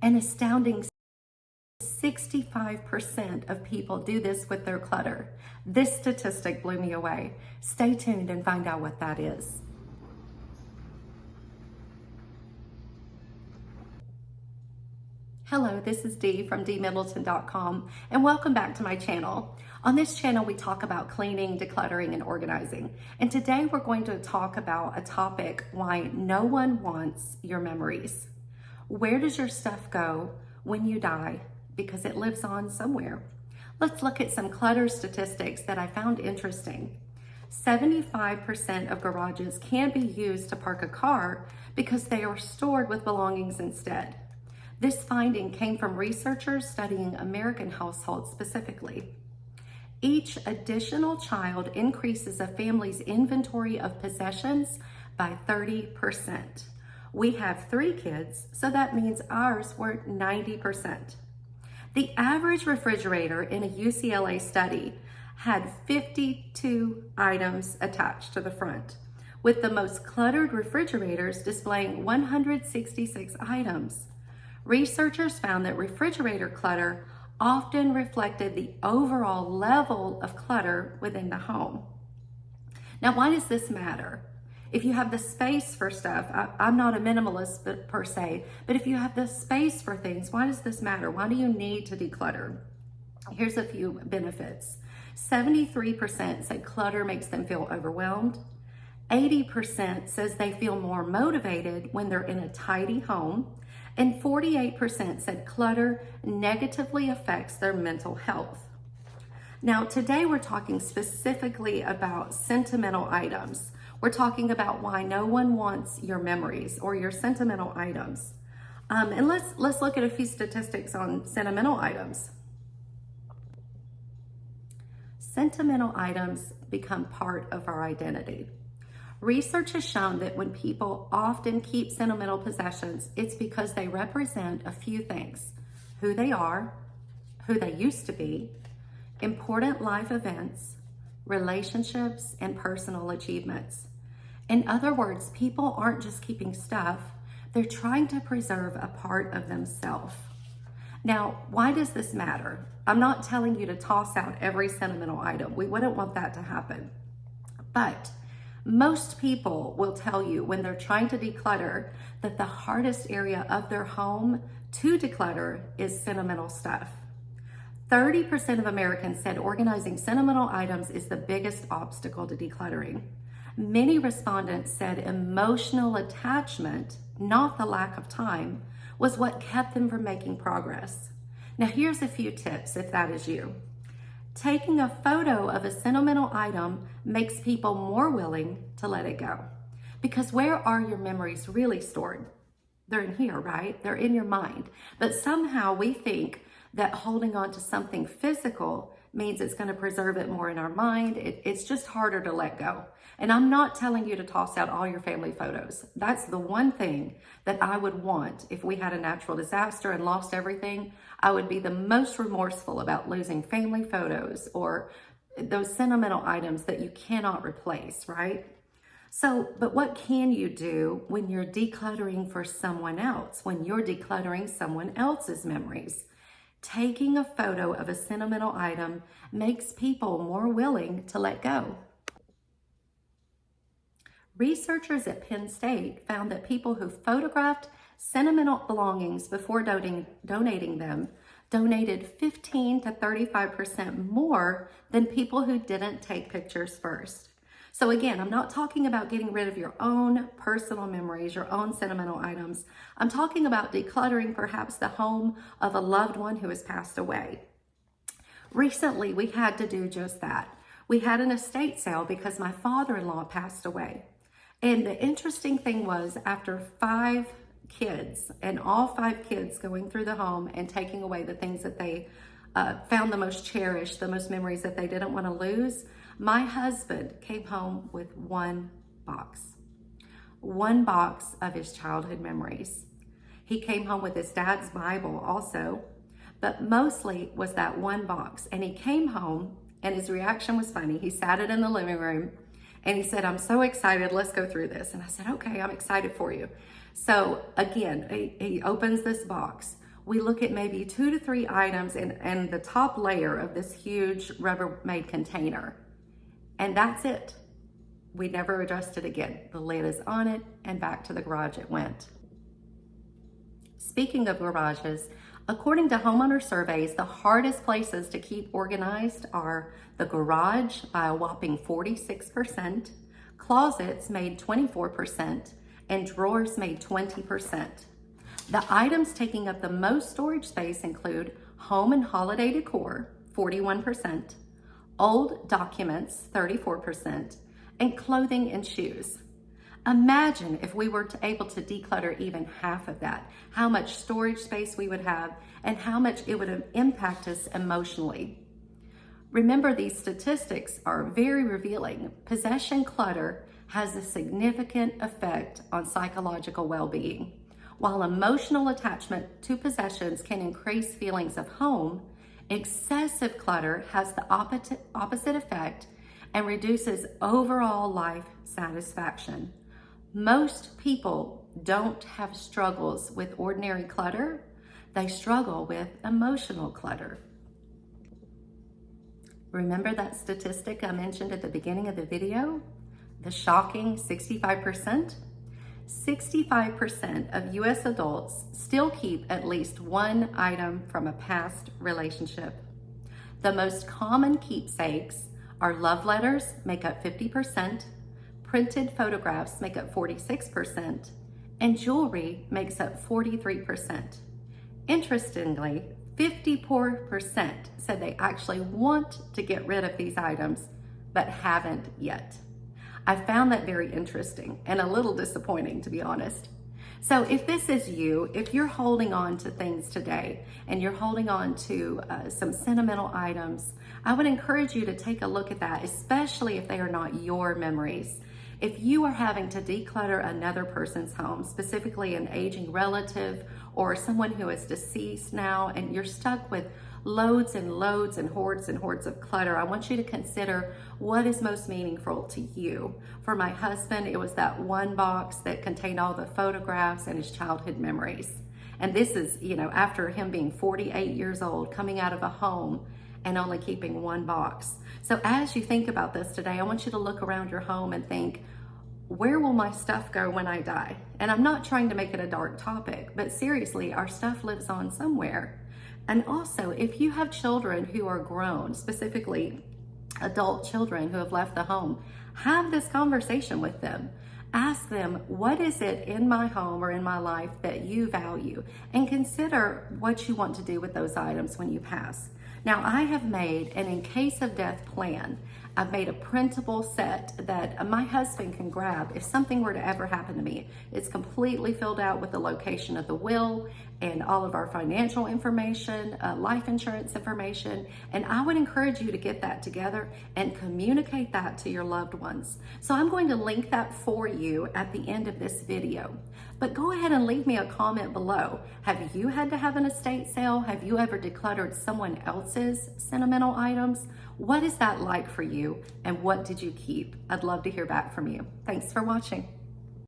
An astounding 65% of people do this with their clutter. This statistic blew me away. Stay tuned and find out what that is. Hello, this is Dee from dmiddleton.com, and welcome back to my channel. On this channel, we talk about cleaning, decluttering, and organizing. And today we're going to talk about a topic: why no one wants your memories. Where does your stuff go when you die? Because it lives on somewhere. Let's look at some clutter statistics that I found interesting. 75% of garages can be used to park a car because they are stored with belongings instead. This finding came from researchers studying American households specifically. Each additional child increases a family's inventory of possessions by 30%. We have 3 kids, so that means ours were 90%. The average refrigerator in a UCLA study had 52 items attached to the front, with the most cluttered refrigerators displaying 166 items. Researchers found that refrigerator clutter often reflected the overall level of clutter within the home. Now, why does this matter? If you have the space for stuff, I'm not a minimalist per se, but if you have the space for things, why does this matter? Why do you need to declutter? Here's a few benefits. 73% said clutter makes them feel overwhelmed. 80% says they feel more motivated when they're in a tidy home. And 48% said clutter negatively affects their mental health. Now, today we're talking specifically about sentimental items. We're talking about why no one wants your memories or your sentimental items. And let's look at a few statistics on sentimental items. Sentimental items become part of our identity. Research has shown that when people often keep sentimental possessions, it's because they represent a few things: who they are, who they used to be, important life events, relationships, and personal achievements. In other words, people aren't just keeping stuff, they're trying to preserve a part of themselves. Now, why does this matter? I'm not telling you to toss out every sentimental item. We wouldn't want that to happen. But most people will tell you when they're trying to declutter that the hardest area of their home to declutter is sentimental stuff. 30% of Americans said organizing sentimental items is the biggest obstacle to decluttering. Many respondents said emotional attachment, not the lack of time, was what kept them from making progress. Now, here's a few tips if that is you. Taking a photo of a sentimental item makes people more willing to let it go. Because where are your memories really stored? They're in here, right? They're in your mind. But somehow we think that holding on to something physical means it's going to preserve it more in our mind. It's just harder to let go. And I'm not telling you to toss out all your family photos. That's the one thing that I would want if we had a natural disaster and lost everything. I would be the most remorseful about losing family photos or those sentimental items that you cannot replace, right? So, but what can you do when you're decluttering for someone else, when you're decluttering someone else's memories? Taking a photo of a sentimental item makes people more willing to let go. Researchers at Penn State found that people who photographed sentimental belongings before donating them donated 15 to 35% more than people who didn't take pictures first. So again, I'm not talking about getting rid of your own personal memories, your own sentimental items. I'm talking about decluttering perhaps the home of a loved one who has passed away. Recently, we had to do just that. We had an estate sale because my father-in-law passed away. And the interesting thing was, after 5 kids, and all 5 kids going through the home and taking away the things that they found the most cherished, the most memories that they didn't want to lose, my husband came home with one box of his childhood memories. He came home with his dad's Bible also, but mostly was that one box. And he came home and his reaction was funny. He sat it in the living room and he said, "I'm so excited, let's go through this." And I said, "Okay, I'm excited for you." So again, he opens this box. we look at maybe 2 to 3 items in the top layer of this huge Rubbermaid container. And that's it. We never addressed it again. The lid is on it and back to the garage it went. Speaking of garages, according to homeowner surveys, the hardest places to keep organized are the garage by a whopping 46%, closets made 24%, and drawers made 20%. The items taking up the most storage space include home and holiday decor, 41%, old documents, 34%, and clothing and shoes. Imagine if we were able to declutter even half of that, how much storage space we would have and how much it would impact us emotionally. Remember, these statistics are very revealing. Possession clutter has a significant effect on psychological well-being. While emotional attachment to possessions can increase feelings of home, excessive clutter has the opposite effect and reduces overall life satisfaction. Most people don't have struggles with ordinary clutter. They struggle with emotional clutter. Remember that statistic I mentioned at the beginning of the video? The shocking 65%? 65% of US adults still keep at least one item from a past relationship. The most common keepsakes are love letters, make up 50%, printed photographs make up 46%, and jewelry makes up 43%. Interestingly, 54% said they actually want to get rid of these items, but haven't yet. I found that very interesting and a little disappointing, to be honest. So if this is you, if you're holding on to things today and you're holding on to some sentimental items, I would encourage you to take a look at that, especially if they are not your memories. If you are having to declutter another person's home, specifically an aging relative or someone who is deceased now, and you're stuck with loads and loads and hordes of clutter, I want you to consider what is most meaningful to you. For my husband, it was that one box that contained all the photographs and his childhood memories. And this is, after him being 48 years old, coming out of a home and only keeping one box. So as you think about this today, I want you to look around your home and think, where will my stuff go when I die? And I'm not trying to make it a dark topic, but seriously, our stuff lives on somewhere. And also, if you have children who are grown, specifically adult children who have left the home, have this conversation with them. Ask them, what is it in my home or in my life that you value? And consider what you want to do with those items when you pass. Now, I have made an in case of death plan. I've made a printable set that my husband can grab if something were to ever happen to me. It's completely filled out with the location of the will and all of our financial information, life insurance information. And I would encourage you to get that together and communicate that to your loved ones. So I'm going to link that for you at the end of this video. But go ahead and leave me a comment below. Have you had to have an estate sale? Have you ever decluttered someone else's sentimental items? What is that like for you? And what did you keep? I'd love to hear back from you. Thanks for watching.